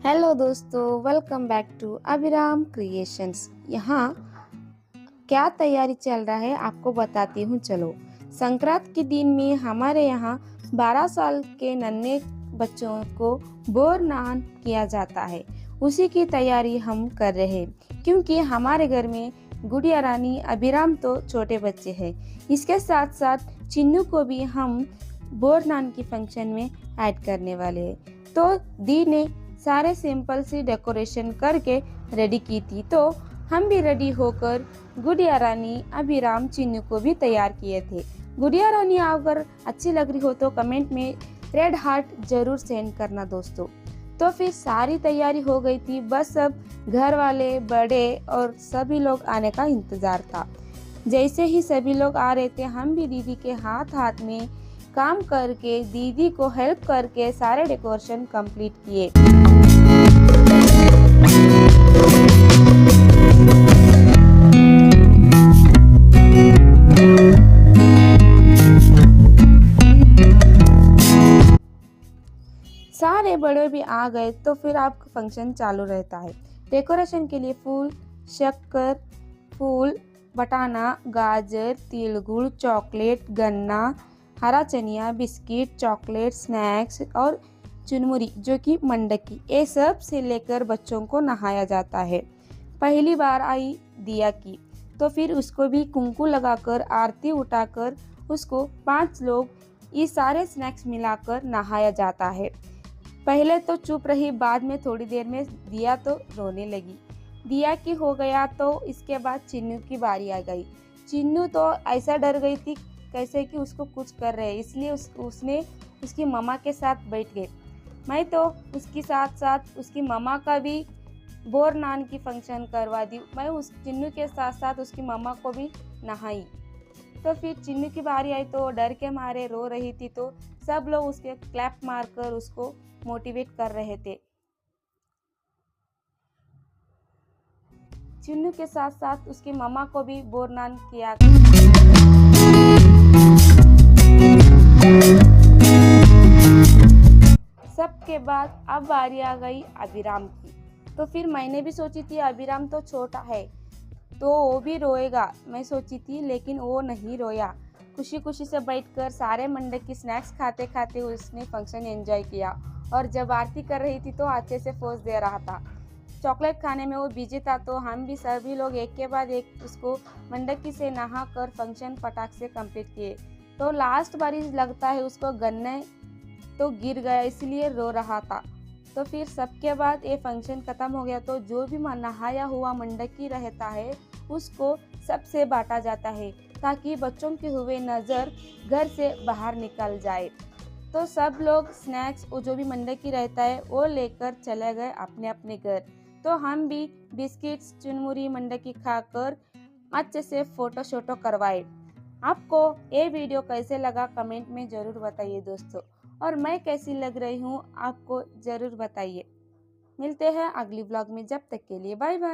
Hello दोस्तों, welcome back to Abhiram creations. यहाँ क्या तैयारी चल रहा है आपको बताती हूँ। चलो, संक्रांत के दिन में हमारे यहाँ 12 साल के नन्हे बच्चों को बोरनान किया जाता है। उसी की तैयारी हम कर रहे हैं क्योंकि हमारे घर में गुड़िया रानी अभिराम तो छोटे बच्चे हैं। इसके साथ साथ चिन्नू को भी हम बोरनान की फंक्शन में ऐड करने वाले हैं। तो दी ने सारे सिंपल सी डेकोरेशन करके रेडी की थी, तो हम भी रेडी होकर गुड़िया रानी अभिराम चिन्नू को भी तैयार किए थे। गुड़िया रानी अगर अच्छी लग रही हो तो कमेंट में रेड हार्ट जरूर सेंड करना दोस्तों। तो फिर सारी तैयारी हो गई थी, बस अब घर वाले बड़े और सभी लोग आने का इंतजार था। जैसे ही सभी लोग आ रहे थे, हम भी दीदी के हाथ हाथ में काम करके दीदी को हेल्प करके सारे डेकोरेशन कंप्लीट किए। सारे बड़े भी आ गए तो फिर आपका फंक्शन चालू रहता है। डेकोरेशन के लिए फूल, शक्कर, फूल, बटाना, गाजर, तिल, गुड़, चॉकलेट, गन्ना, हरा चनिया, बिस्किट, चॉकलेट, स्नैक्स और चुनमुरी जो कि मंडकी, ये सब से लेकर बच्चों को नहाया जाता है। पहली बार आई दिया की, तो फिर उसको भी कुंकू लगाकर आरती उठाकर उसको 5 लोग ये सारे स्नैक्स मिलाकर नहाया जाता है। पहले तो चुप रही, बाद में थोड़ी देर में दिया तो रोने लगी। दिया की हो गया तो इसके बाद चिन्नू की बारी आ गई। चिन्नू तो ऐसा डर गई थी कैसे कि उसको कुछ कर रहे हैं, इसलिए उसने उसकी मम्मा के साथ बैठ गई। मैं तो उसके साथ साथ उसकी मम्मा का भी बोरनान की फंक्शन करवा दी। मैं उस चिन्नू के साथ साथ उसकी मम्मा को भी नहाई। तो फिर चिन्नू की बारी आई तो डर के मारे रो रही थी, तो सब लोग उसके क्लैप मारकर उसको मोटिवेट कर रहे थे। चिन्नू के साथ साथ उसकी मम्मा को भी बोरनान किया। सबके बाद अब बारी आ गई अभिराम की। तो फिर मैंने भी सोची थी अभिराम तो छोटा है तो वो भी रोएगा, मैं सोची थी, लेकिन वो नहीं रोया। खुशी खुशी से बैठकर सारे मंडे की स्नैक्स खाते खाते उसने फंक्शन एंजॉय किया। और जब आरती कर रही थी तो अच्छे से पोज दे रहा था। चॉकलेट खाने में वो बिजी था, तो हम भी सभी लोग एक के बाद एक उसको मंडकी से नहा कर फंक्शन फटाक से कंप्लीट किए। तो लास्ट बारी लगता है उसको गन्ने तो गिर गया, इसलिए रो रहा था। तो फिर सबके बाद ये फंक्शन खत्म हो गया, तो जो भी नहाया हुआ मंडकी रहता है उसको सबसे बांटा जाता है ताकि बच्चों के हुए नज़र घर से बाहर निकल जाए। तो सब लोग स्नैक्स जो भी मंडकी रहता है वो लेकर चले गए अपने अपने घर। तो हम भी बिस्किट्स, चुनमुरी, मंडकी खाकर अच्छे से फोटो शोटो करवाए। आपको ये वीडियो कैसे लगा कमेंट में ज़रूर बताइए दोस्तों, और मैं कैसी लग रही हूँ आपको ज़रूर बताइए। मिलते हैं अगली व्लॉग में, जब तक के लिए बाय बाय।